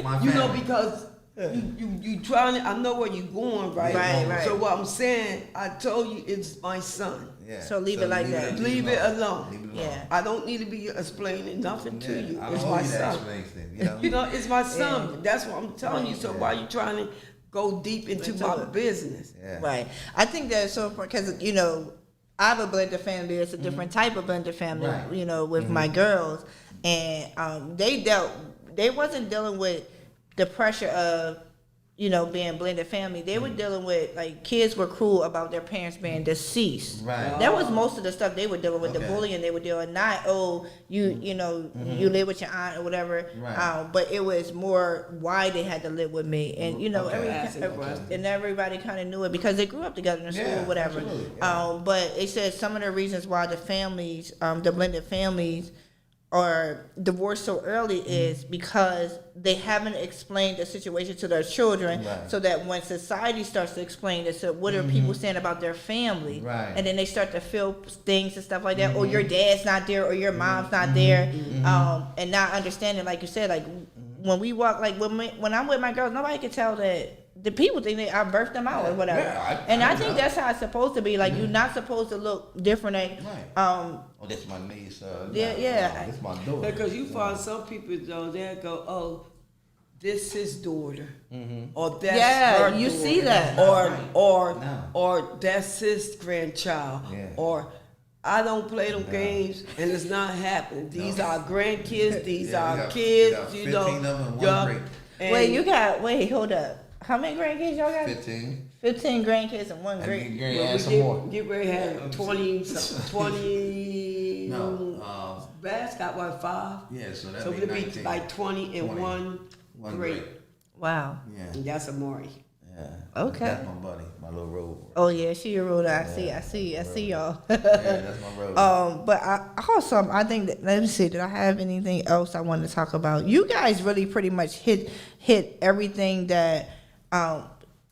my you know, family. because you trying to, I know where you're going, right? Right. So what I'm saying, I told you it's my son. Yeah. So leave it like that. Leave it alone. Leave it alone. Yeah. I don't need to be explaining nothing to you. I It's don't my need that son. explanation, You know, it's my son. That's what I'm telling you. So why you trying to go deep into my business? Yeah. Right. I think that's so important because, you know, I have a blended family. It's a different type of blended family, Right. you know, with my girls. And they wasn't dealing with the pressure of, you know, being blended family. They were dealing with, like, kids were cruel about their parents being deceased. Right. That was most of the stuff they were dealing with, the Okay. bullying they were dealing, not, you know, you live with your aunt or whatever. Right. But it was more why they had to live with me. And, you know, Okay. and everybody kind of knew it because they grew up together in school Yeah, or whatever. absolutely, yeah. But it says some of the reasons why the families, the blended families, are divorced so early is because they haven't explained the situation to their children, Right. so that when society starts to explain it, so what are people saying about their family, Right. and then they start to feel things and stuff like that, or your dad's not there, or your mom's not there, and not understanding, like you said, like when we walk, like when I'm with my girls, nobody can tell that. The people think that I birthed them out or whatever, I think that's how it's supposed to be. Like you're not supposed to look different. Oh, that's my niece. Yeah. That's my daughter. Because you find some people though, they'll go, oh, this his daughter, or that's her you daughter, see that. or that's his grandchild, Yeah. or I don't play them games, and it's not happening. These are grandkids. These Yeah, are we got kids. 15 You know, of them and one great. Wait, hold up. How many grandkids y'all got? 15. 15 grandkids and one And great. Gary Well, had we some more. get ready to have 20, 20. No, Bass got what, 5? yeah, so So that'd be it'll be 19. like 20 and 20. one great. Wow. Yeah. And that's Amari. Yeah. Okay. That's my buddy, my little road. Oh yeah, she a ruler. I see y'all. Yeah, that's my road. But I think that, let me see, did I have anything else I wanted to talk about? You guys really pretty much hit everything that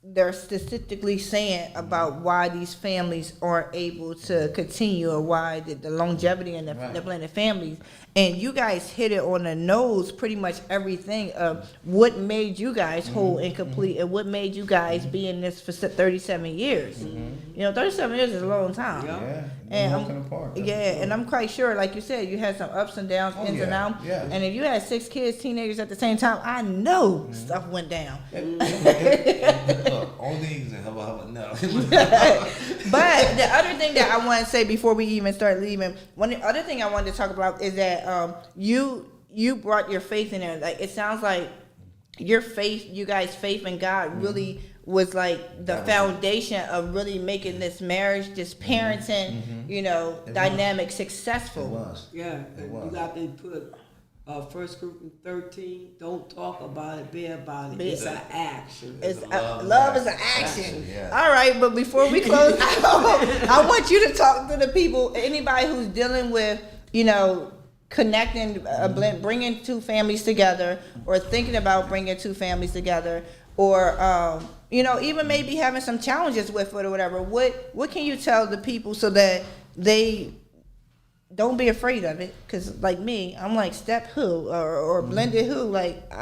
they're statistically saying about why these families aren't able to continue, or why the longevity in the blended families. And you guys hit it on the nose, pretty much everything of what made you guys whole and complete, and what made you guys be in this for 37 years. You know, 37 years is a long time. Yeah. And walking apart. and I'm quite sure, like you said, you had some ups and downs, ins and outs. Yeah. And if you had 6 kids, teenagers at the same time, I know stuff went down. Look, all these and no. But the other thing that I want to say before we even start leaving, one other thing I wanted to talk about is that you brought your faith in there. Like, it sounds like your faith, you guys' faith in God really was like the foundation of really making this marriage, this parenting, you know, dynamic successful. It was. Yeah, It was. you got to put 1 Corinthians 13. Don't talk about it, be about it. It's an action. It's Love love is is an action. yeah. All right, but before we close out, I want you to talk to the people, anybody who's dealing with, you know, connecting, bringing 2 families together, or thinking about bringing 2 families together, or you know, even maybe having some challenges with it or whatever. What can you tell the people so that they don't be afraid of it? Because like me, I'm like step who or blended who, like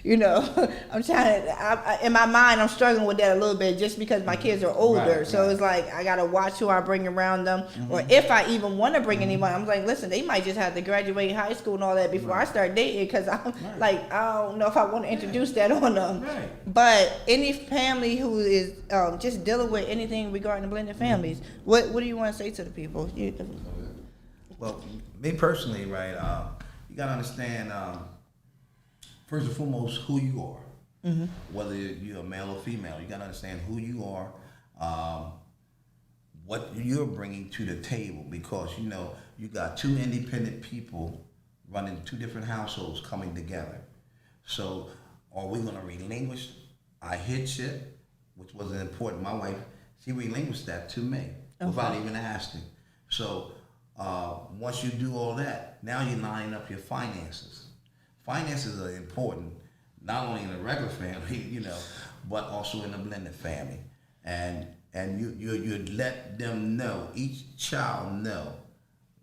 you know, I'm trying to, in my mind I'm struggling with that a little bit, just because my kids are older. So it's like I gotta watch who I bring around them, or if I even want to bring anyone. I'm like, listen, they might just have to graduate high school and all that before I start dating, because I'm like, I don't know if I want to introduce that on them. But any family who is just dealing with anything regarding the blended families, what do you want to say to the people? Well, me personally, right, you got to understand, first and foremost, who you are. Whether you're a male or female, you got to understand who you are, what you're bringing to the table, because, you know, you got 2 independent people running 2 different households coming together. So are we going to relinquish our headship, which was important? My wife, she relinquished that to me without even asking. So once you do all that, now you're lining up your finances. Finances are important, not only in a regular family, but also in a blended family. And you let them know, each child know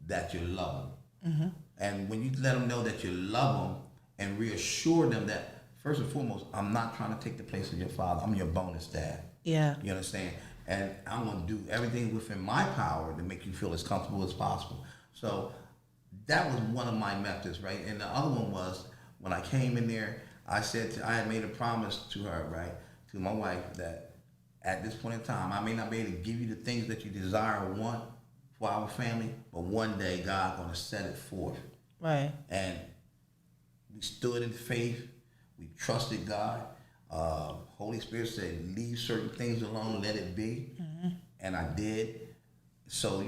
that you love them. Mm-hmm. And when you let them know that you love them and reassure them that, first and foremost, I'm not trying to take the place of your father. I'm your bonus dad. Yeah. You understand? And I'm going to do everything within my power to make you feel as comfortable as possible. So that was one of my methods, right? And the other one was, when I came in there, I had made a promise to her, right, to my wife, that at this point in time, I may not be able to give you the things that you desire or want for our family, but one day God's going to set it forth. Right. And we stood in faith. We trusted God. Holy Spirit said, leave certain things alone, let it be. Mm-hmm. And I did. So,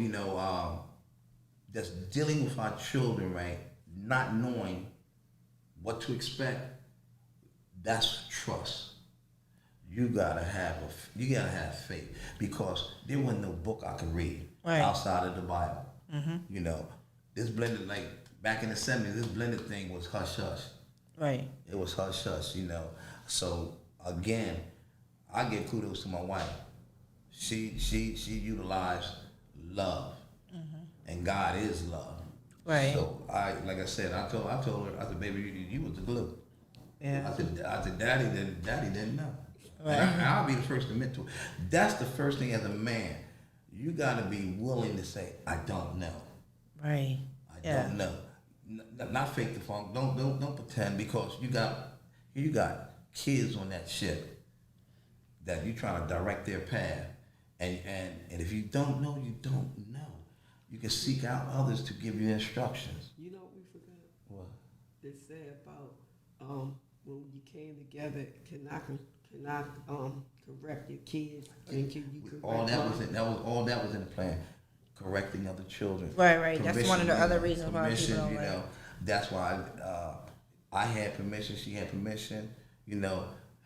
just dealing with our children, right, not knowing what to expect, that's trust. You gotta have faith, because there wasn't no book I could read outside of the Bible. Mm-hmm. This blended, like back in the 70s, this blended thing was hush hush. Right. It was hush hush. So again, I give kudos to my wife. She utilized love, mm-hmm. and God is love. Right. So I told her, I said, baby, you was the glue. Yeah. I said, Daddy didn't know. Right. And I'll be the first to admit to it. That's the first thing as a man. You got to be willing to say, I don't know. Right. I don't know. Not fake the funk. Don't pretend, because you got kids on that ship that you trying to direct their path. And if you don't know, you don't know. You can seek out others to give you instructions. You know what we forgot? What? They said about when you came together, cannot correct your kids. And can you correct all that was in the plan. Correcting other children. Right. That's one of the other reasons why people don't like. That's why I had permission. She had permission.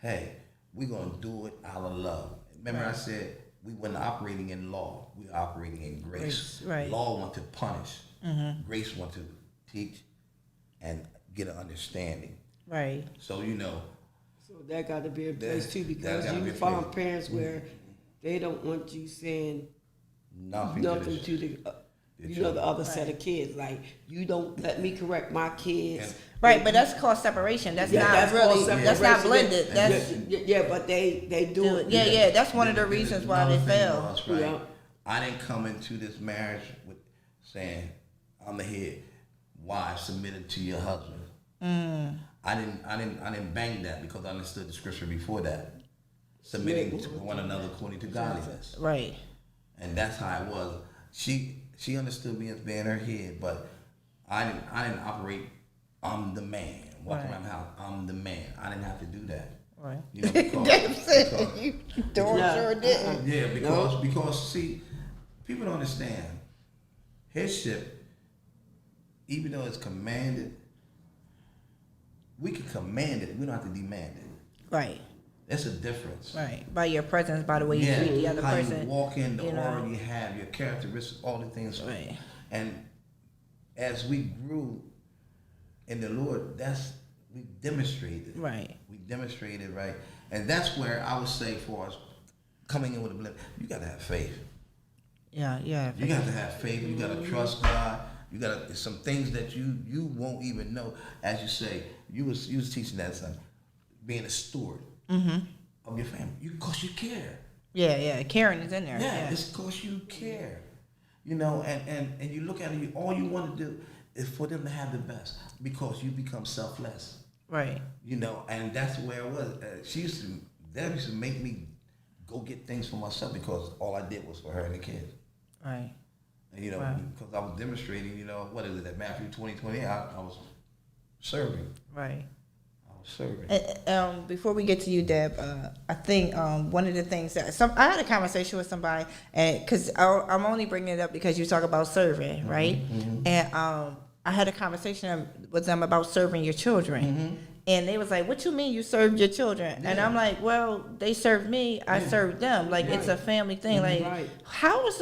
Hey, we're gonna do it out of love. Remember, I said we weren't operating in law. We were operating in grace. Right. Law want to punish. Mm-hmm. Grace want to teach and get an understanding. Right. So So that got to be in place too, because you find parents where they don't want you saying nothing to the other set of kids. Like, you don't let me correct my kids. Right, but that's called separation. That's not blended. But they do it. Yeah, that's one of the reasons why they fail. Right? Yeah. I didn't come into this marriage with saying, I'm the head. Wife, submitted to your husband. Mm. I didn't bang that, because I understood the scripture before that. Submitting to one another according to godliness. Right. And that's how it was. She understood me as being her head, but I didn't operate, I'm the man. Walking around the house, I'm the man. I didn't have to do that. Right. Because you sure didn't. Yeah, because see, people don't understand. Headship, even though it's commanded, we can command it. We don't have to demand it. Right. That's a difference. Right. By your presence, by the way you treat the other person. How you walk in, the aura you have, your characteristics, all the things. Right. And as we grew in the Lord, we demonstrated. Right. We demonstrated, right? And that's where I would say, for us coming in with a blend, you got to have faith. Yeah. You got to have faith. You got to trust God. You got some things that you won't even know. As you say, you was teaching that son, being a steward of your family. Because you care. Yeah. Caring is in there. Yeah. It's because you care. And you look at it. All you want to do is for them to have the best, because you become selfless. Right. And that's where it was. Deb used to make me go get things for myself, because all I did was for her and the kids. Right. And, because I was demonstrating, what is it, that Matthew 20:28, I was serving. Right. I was serving. Before we get to you, Deb, I think one of the things that I had a conversation with somebody, and because I'm only bringing it up because you talk about serving, right? Mm-hmm. And I had a conversation with them about serving your children. Mm-hmm. And they was like, what you mean you served your children? Yeah. And I'm like, well, they served me, I served them. Like, it's a family thing. Like, how else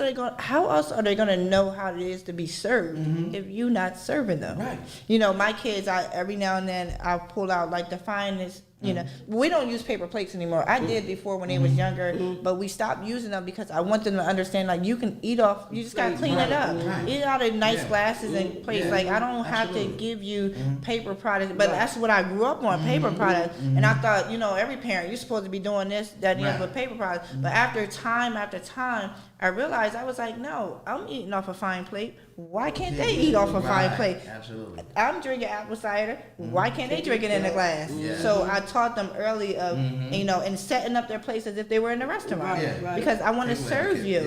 are they gonna know how it is to be served if you not serving them? Right. My kids, every now and then I pull out like the finest You know, we don't use paper plates anymore. I did before when they was younger, but we stopped using them because I want them to understand, like, you can eat off, you just gotta clean it up. Eat out of nice glasses and plates. Like, I don't have to give you paper products, but that's what I grew up on, paper products. And I thought, you know, every parent, you're supposed to be doing this, that, and the other with paper products. But after time, I realized, I was like, no, I'm eating off a fine plate. Why can't they eat off a fine plate? Absolutely. I'm drinking apple cider. Why can't they drink it in a glass? So I taught them early of, you know, and setting up their place as if they were in a restaurant. Because I want to serve you.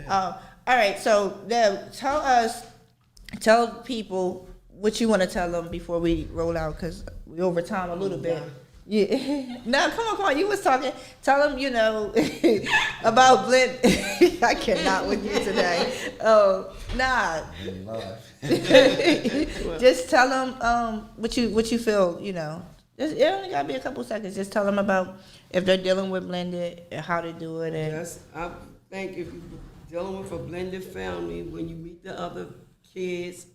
All right, so Deb, tell people what you want to tell them before we roll out, because we over time a little bit. Yeah. No, come on. You was talking. Tell them, you know, about Blend. I cannot with you today. Oh, nah. Just tell them what you feel. You know, it only gotta be a couple seconds. Just tell them about if they're dealing with blended and how to do it. And Yes, I think if you're dealing with a blended family, when you meet the other kids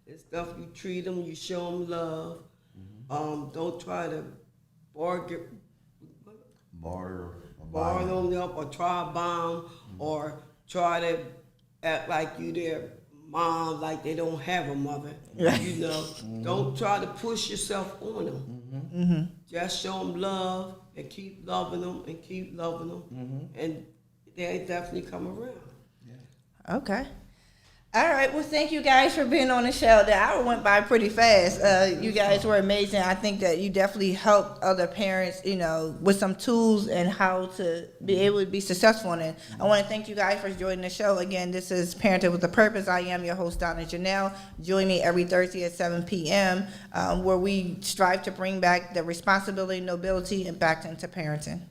and stuff, you treat them, you show them love. Don't try to barter them up or try to bomb or try to act like you their mom, like they don't have a mother. You know, don't try to push yourself on them. Just show them love and keep loving them and keep loving them, and they definitely come around. okay. All right. Well, thank you guys for being on the show. The hour went by pretty fast. You guys were amazing. I think that you definitely helped other parents, you know, with some tools and how to be able to be successful in it. I want to thank you guys for joining the show. Again, this is Parenting with a Purpose. I am your host, Donna Janel. Join me every Thursday at 7 p.m. Where we strive to bring back the responsibility, nobility, and back into parenting.